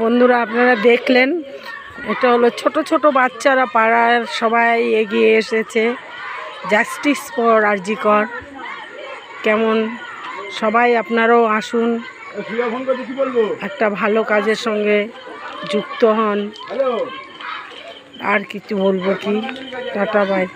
বন্ধুরা আপনারা দেখলেন, এটা হলো ছোট ছোট বাচ্চারা পাড়ার সবাই এগিয়ে এসেছে জাস্টিস ফর আর.জি. কর। কেমন সবাই আপনারাও আসুন, একটা ভালো কাজের সঙ্গে যুক্ত হন। আর কিছু বলবো কি, টাটা বাই।